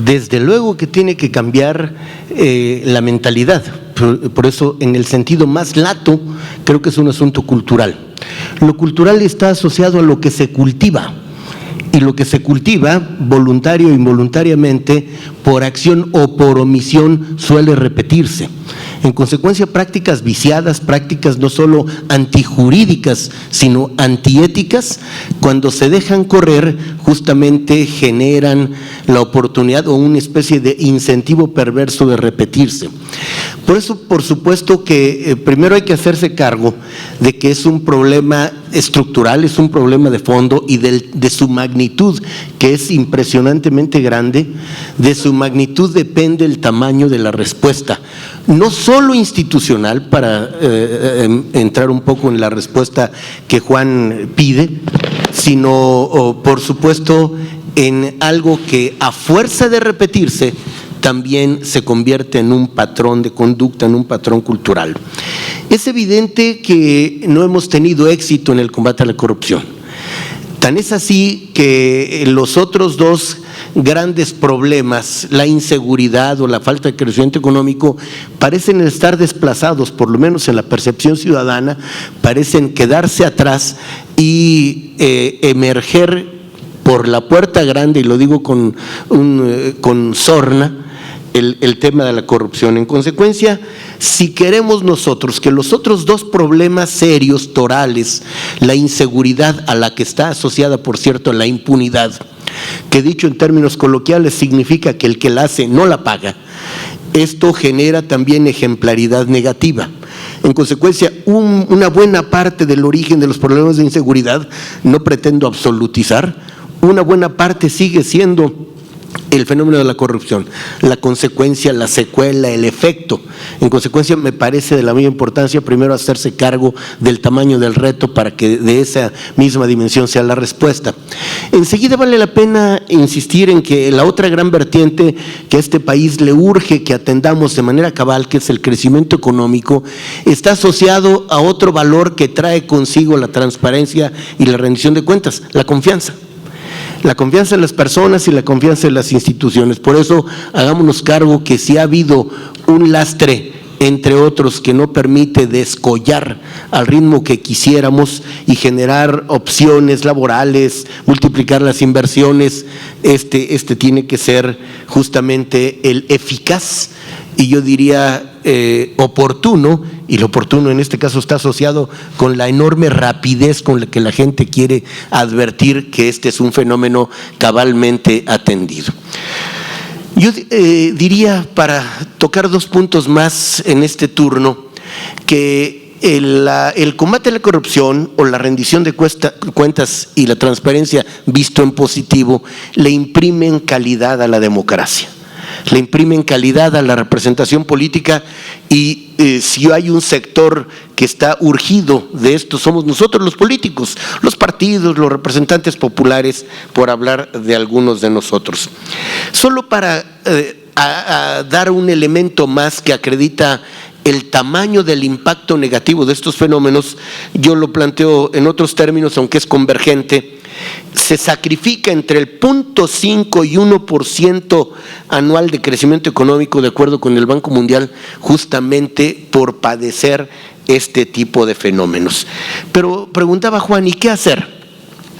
Desde luego que tiene que cambiar la mentalidad, por eso en el sentido más lato creo que es un asunto cultural. Lo cultural está asociado a lo que se cultiva, y lo que se cultiva, voluntario o involuntariamente, por acción o por omisión, suele repetirse. En consecuencia, prácticas viciadas, prácticas no solo antijurídicas, sino antiéticas, cuando se dejan correr, justamente generan la oportunidad o una especie de incentivo perverso de repetirse. Por eso, por supuesto que primero hay que hacerse cargo de que es un problema estructural, es un problema de fondo y de su magnitud, que es impresionantemente grande. De su magnitud depende el tamaño de la respuesta, no solo institucional, para entrar un poco en la respuesta que Juan pide, sino por supuesto en algo que a fuerza de repetirse también se convierte en un patrón de conducta, en un patrón cultural. Es evidente que no hemos tenido éxito en el combate a la corrupción. Tan es así que los otros dos grandes problemas, la inseguridad o la falta de crecimiento económico, parecen estar desplazados, por lo menos en la percepción ciudadana, parecen quedarse atrás y emerger por la puerta grande, y lo digo con sorna, el tema de la corrupción. En consecuencia, si queremos nosotros que los otros dos problemas serios, torales, la inseguridad, a la que está asociada, por cierto, la impunidad, que dicho en términos coloquiales significa que el que la hace no la paga, esto genera también ejemplaridad negativa. En consecuencia, una buena parte del origen de los problemas de inseguridad, no pretendo absolutizar, una buena parte sigue siendo el fenómeno de la corrupción, la consecuencia, la secuela, el efecto. En consecuencia, me parece de la misma importancia primero hacerse cargo del tamaño del reto para que de esa misma dimensión sea la respuesta. Enseguida vale la pena insistir en que la otra gran vertiente que a este país le urge que atendamos de manera cabal, que es el crecimiento económico, está asociado a otro valor que trae consigo la transparencia y la rendición de cuentas, la confianza. La confianza en las personas y la confianza en las instituciones. Por eso hagámonos cargo que si ha habido un lastre, entre otros, que no permite descollar al ritmo que quisiéramos y generar opciones laborales, multiplicar las inversiones, este tiene que ser justamente el eficaz y yo diría oportuno, y lo oportuno en este caso está asociado con la enorme rapidez con la que la gente quiere advertir que este es un fenómeno cabalmente atendido. Yo diría, para tocar dos puntos más en este turno, que el combate a la corrupción o la rendición de cuentas y la transparencia visto en positivo le imprimen calidad a la democracia, le imprimen calidad a la representación política y si hay un sector que está urgido de esto, somos nosotros los políticos, los partidos, los representantes populares, por hablar de algunos de nosotros. Solo para dar un elemento más que acredita el tamaño del impacto negativo de estos fenómenos, yo lo planteo en otros términos, aunque es convergente. Se sacrifica entre el 0.5 y 1% anual de crecimiento económico, de acuerdo con el Banco Mundial, justamente por padecer este tipo de fenómenos. Pero preguntaba Juan, ¿y qué hacer?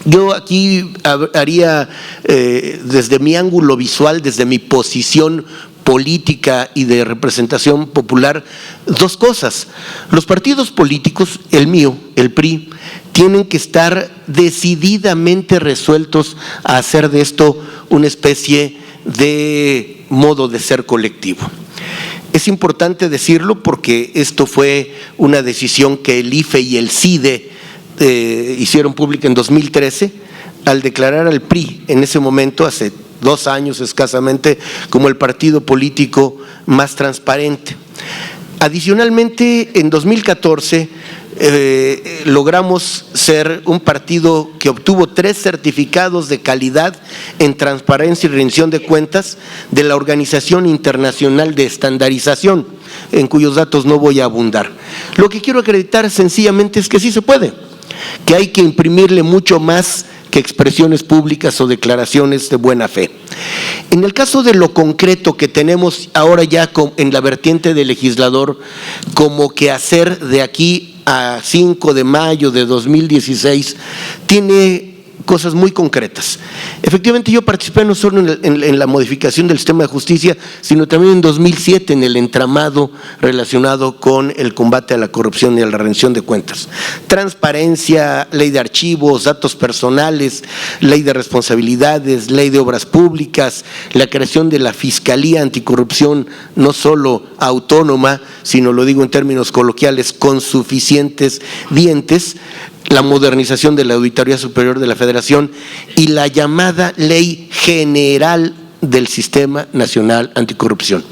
Yo aquí haría, desde mi ángulo visual, desde mi posición política y de representación popular, dos cosas. Los partidos políticos, el mío, el PRI, tienen que estar decididamente resueltos a hacer de esto una especie de modo de ser colectivo. Es importante decirlo porque esto fue una decisión que el IFE y el CIDE hicieron pública en 2013 al declarar al PRI en ese momento, hace 2 años escasamente, como el partido político más transparente. Adicionalmente, en 2014 logramos ser un partido que obtuvo 3 certificados de calidad en transparencia y rendición de cuentas de la Organización Internacional de Estandarización, en cuyos datos no voy a abundar. Lo que quiero acreditar sencillamente es que sí se puede, que hay que imprimirle mucho más que expresiones públicas o declaraciones de buena fe. En el caso de lo concreto que tenemos ahora ya en la vertiente del legislador, como que hacer de aquí a 5 de mayo de 2016, tiene cosas muy concretas. Efectivamente, yo participé no solo en la modificación del sistema de justicia, sino también en 2007 en el entramado relacionado con el combate a la corrupción y a la rendición de cuentas. Transparencia, ley de archivos, datos personales, ley de responsabilidades, ley de obras públicas, la creación de la Fiscalía Anticorrupción, no solo autónoma, sino, lo digo en términos coloquiales, con suficientes dientes, la modernización de la Auditoría Superior de la Federación y la llamada Ley General del Sistema Nacional Anticorrupción.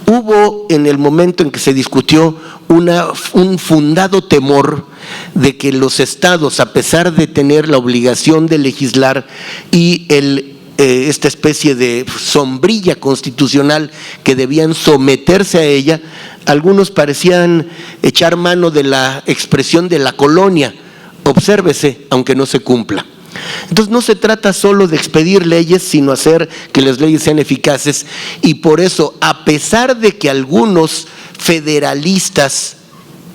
Hubo, en el momento en que se discutió, un fundado temor de que los estados, a pesar de tener la obligación de legislar y esta especie de sombrilla constitucional que debían someterse a ella, algunos parecían echar mano de la expresión de la colonia: obsérvese aunque no se cumpla. Entonces no se trata solo de expedir leyes, sino hacer que las leyes sean eficaces, y por eso, a pesar de que algunos federalistas,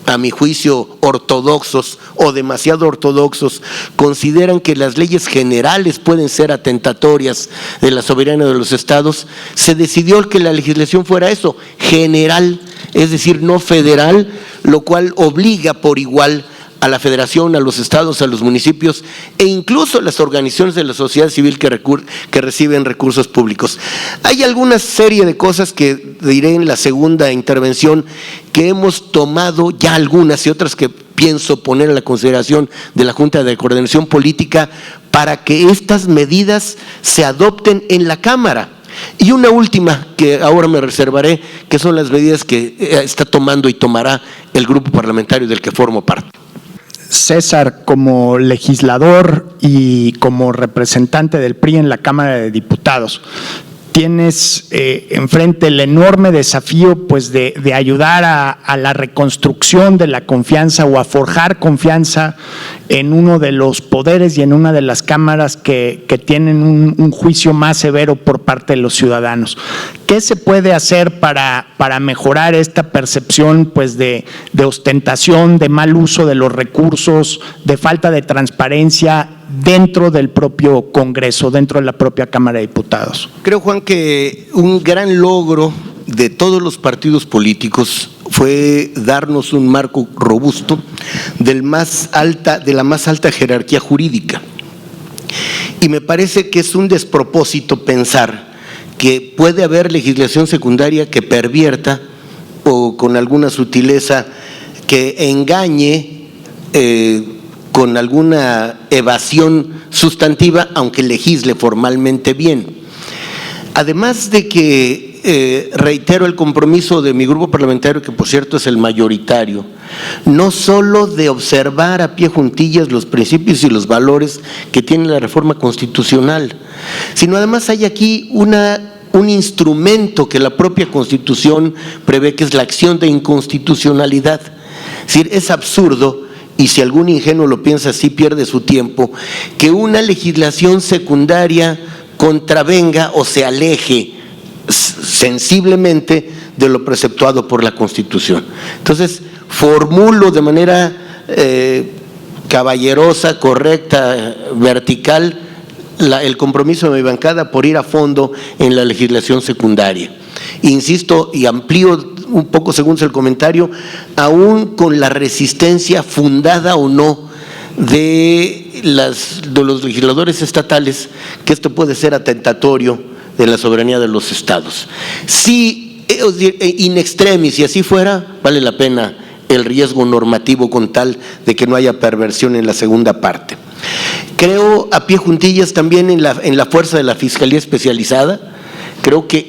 a mi juicio ortodoxos o demasiado ortodoxos, consideran que las leyes generales pueden ser atentatorias de la soberanía de los estados, se decidió que la legislación fuera eso, general, es decir, no federal, lo cual obliga por igual a la federación, a los estados, a los municipios e incluso a las organizaciones de la sociedad civil que reciben recursos públicos. Hay alguna serie de cosas que diré en la segunda intervención que hemos tomado ya algunas y otras que pienso poner a la consideración de la Junta de Coordinación Política para que estas medidas se adopten en la Cámara. Y una última que ahora me reservaré, que son las medidas que está tomando y tomará el grupo parlamentario del que formo parte. César, como legislador y como representante del PRI en la Cámara de Diputados, tienes enfrente el enorme desafío pues de ayudar a la reconstrucción de la confianza o a forjar confianza en uno de los poderes y en una de las cámaras que tienen un juicio más severo por parte de los ciudadanos. ¿Qué se puede hacer para mejorar esta percepción pues de ostentación, de mal uso de los recursos, de falta de transparencia dentro del propio Congreso, dentro de la propia Cámara de Diputados? Creo, Juan, que un gran logro de todos los partidos políticos fue darnos un marco robusto de la más alta jerarquía jurídica. Y me parece que es un despropósito pensar que puede haber legislación secundaria que pervierta o con alguna sutileza que engañe con alguna evasión sustantiva, aunque legisle formalmente bien. Además de que reitero el compromiso de mi grupo parlamentario, que por cierto es el mayoritario, no solo de observar a pie juntillas los principios y los valores que tiene la reforma constitucional, sino además hay aquí un instrumento que la propia Constitución prevé, que es la acción de inconstitucionalidad. Es decir, es absurdo, y si algún ingenuo lo piensa así pierde su tiempo, que una legislación secundaria contravenga o se aleje sensiblemente de lo preceptuado por la Constitución. Entonces, formulo de manera caballerosa, correcta, vertical, el compromiso de mi bancada por ir a fondo en la legislación secundaria. Insisto y amplío un poco según el comentario, aún con la resistencia fundada o no de los legisladores estatales, que esto puede ser atentatorio de la soberanía de los estados. Si in extremis, si así fuera, vale la pena el riesgo normativo con tal de que no haya perversión en la segunda parte. Creo a pie juntillas también en la fuerza de la Fiscalía Especializada. Creo que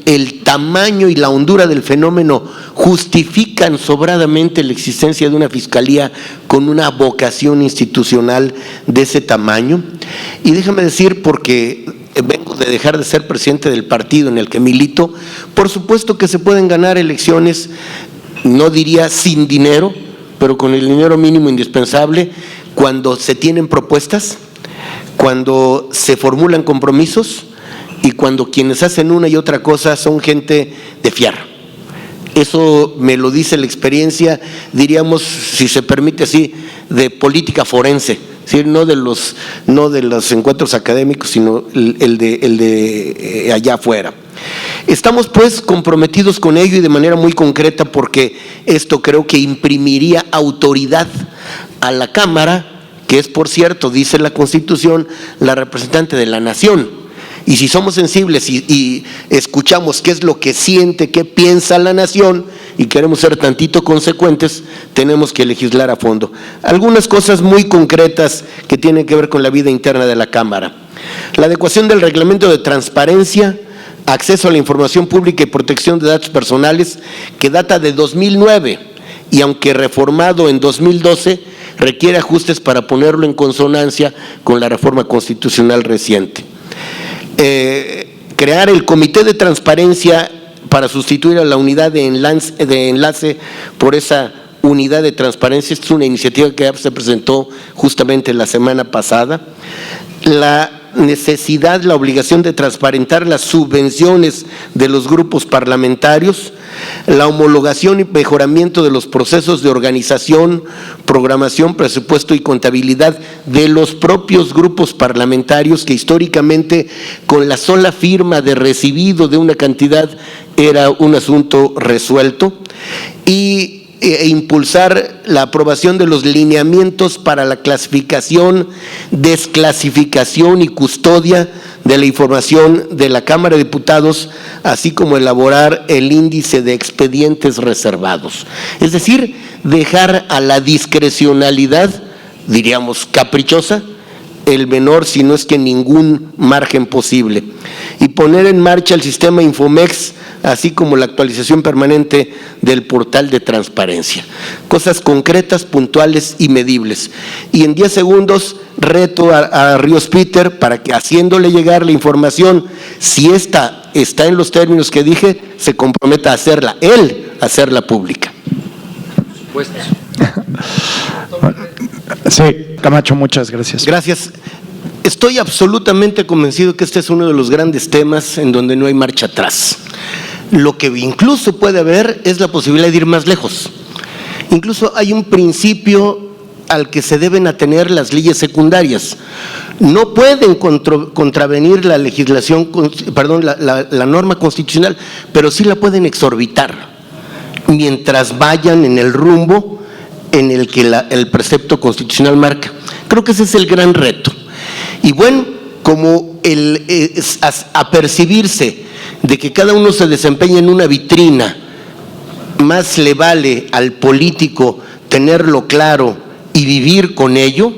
el tamaño y la hondura del fenómeno justifican sobradamente la existencia de una fiscalía con una vocación institucional de ese tamaño. Y déjame decir, porque vengo de dejar de ser presidente del partido en el que milito, por supuesto que se pueden ganar elecciones, no diría sin dinero, pero con el dinero mínimo indispensable, cuando se tienen propuestas, cuando se formulan compromisos y cuando quienes hacen una y otra cosa son gente de fiar. Eso me lo dice la experiencia, diríamos, si se permite así, de política forense, ¿sí? No de los encuentros académicos, sino el de allá afuera. Estamos pues comprometidos con ello y de manera muy concreta, porque esto creo que imprimiría autoridad a la Cámara, que es, por cierto, dice la Constitución, la representante de la nación. Y si somos sensibles y escuchamos qué es lo que siente, qué piensa la nación y queremos ser tantito consecuentes, tenemos que legislar a fondo. Algunas cosas muy concretas que tienen que ver con la vida interna de la Cámara. La adecuación del reglamento de transparencia, acceso a la información pública y protección de datos personales, que data de 2009 y aunque reformado en 2012, requiere ajustes para ponerlo en consonancia con la reforma constitucional reciente. Crear el Comité de Transparencia para sustituir a la unidad de enlace por esa unidad de transparencia. Esta es una iniciativa que se presentó justamente la semana pasada. La necesidad, la obligación de transparentar las subvenciones de los grupos parlamentarios, la homologación y mejoramiento de los procesos de organización, programación, presupuesto y contabilidad de los propios grupos parlamentarios, que históricamente con la sola firma de recibido de una cantidad era un asunto resuelto, e impulsar la aprobación de los lineamientos para la clasificación, desclasificación y custodia de la información de la Cámara de Diputados, así como elaborar el índice de expedientes reservados. Es decir, dejar a la discrecionalidad, diríamos caprichosa, el menor, si no es que ningún margen posible, y poner en marcha el sistema Infomex, así como la actualización permanente del portal de transparencia. Cosas concretas, puntuales y medibles. Y en 10 segundos reto a Ríos Peter para que, haciéndole llegar la información, si esta está en los términos que dije, se comprometa a hacerla, él a hacerla pública. Por supuesto. Sí, Camacho, muchas gracias. Gracias. Estoy absolutamente convencido que este es uno de los grandes temas en donde no hay marcha atrás. Lo que incluso puede haber es la posibilidad de ir más lejos. Incluso hay un principio al que se deben atener las leyes secundarias. No pueden contravenir la legislación, la norma constitucional, pero sí la pueden exorbitar mientras vayan en el rumbo en el que el precepto constitucional marca. Creo que ese es el gran reto. Y bueno, como apercibirse de que cada uno se desempeña en una vitrina, más le vale al político tenerlo claro y vivir con ello.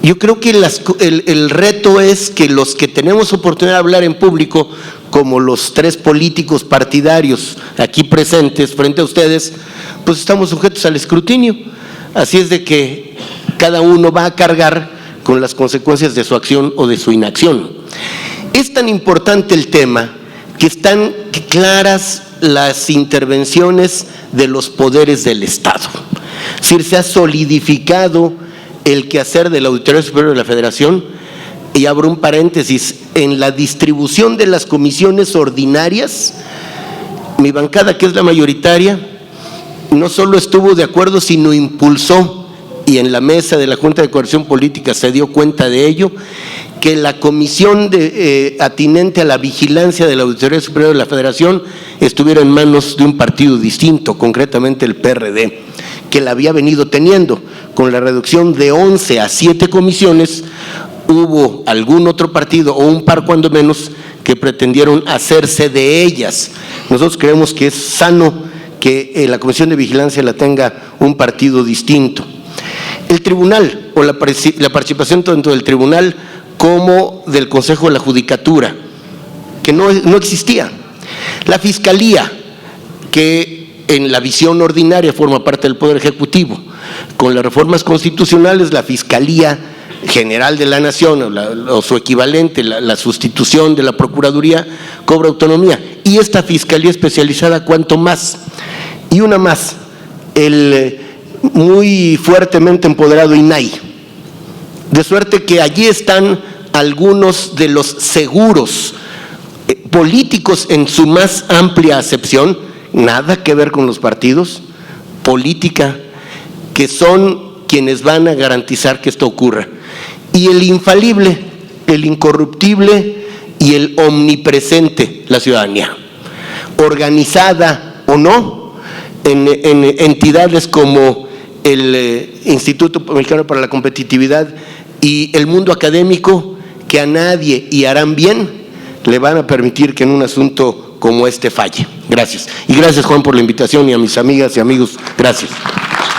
Yo creo que el reto es que los que tenemos oportunidad de hablar en público, como los 3 políticos partidarios aquí presentes frente a ustedes, pues estamos sujetos al escrutinio. Así es de que cada uno va a cargar con las consecuencias de su acción o de su inacción. Es tan importante el tema que están claras las intervenciones de los poderes del Estado. Es decir, se ha solidificado el quehacer de la Auditoría Superior de la Federación, y abro un paréntesis, en la distribución de las comisiones ordinarias, mi bancada, que es la mayoritaria, no solo estuvo de acuerdo, sino impulsó, y en la mesa de la Junta de Coordinación Política se dio cuenta de ello, que la comisión atinente a la vigilancia de la Auditoría Superior de la Federación estuviera en manos de un partido distinto, concretamente el PRD, que la había venido teniendo. Con la reducción de 11 a 7 comisiones, hubo algún otro partido, o un par cuando menos, que pretendieron hacerse de ellas. Nosotros creemos que es sano que la Comisión de Vigilancia la tenga un partido distinto. El tribunal, o la participación tanto del tribunal como del Consejo de la Judicatura, que no existía. La Fiscalía, que en la visión ordinaria forma parte del Poder Ejecutivo. Con las reformas constitucionales, la Fiscalía General de la Nación, o su equivalente, la sustitución de la Procuraduría, cobra autonomía. Y esta Fiscalía especializada, cuanto más. Y una más, el muy fuertemente empoderado INAI. De suerte que allí están algunos de los seguros políticos en su más amplia acepción, nada que ver con los partidos, política, que son quienes van a garantizar que esto ocurra. Y el infalible, el incorruptible y el omnipresente, la ciudadanía, organizada o no, en entidades como el Instituto Mexicano para la Competitividad y el mundo académico, que a nadie, y harán bien, le van a permitir que en un asunto como este falle. Gracias. Y gracias, Juan, por la invitación, y a mis amigas y amigos, gracias.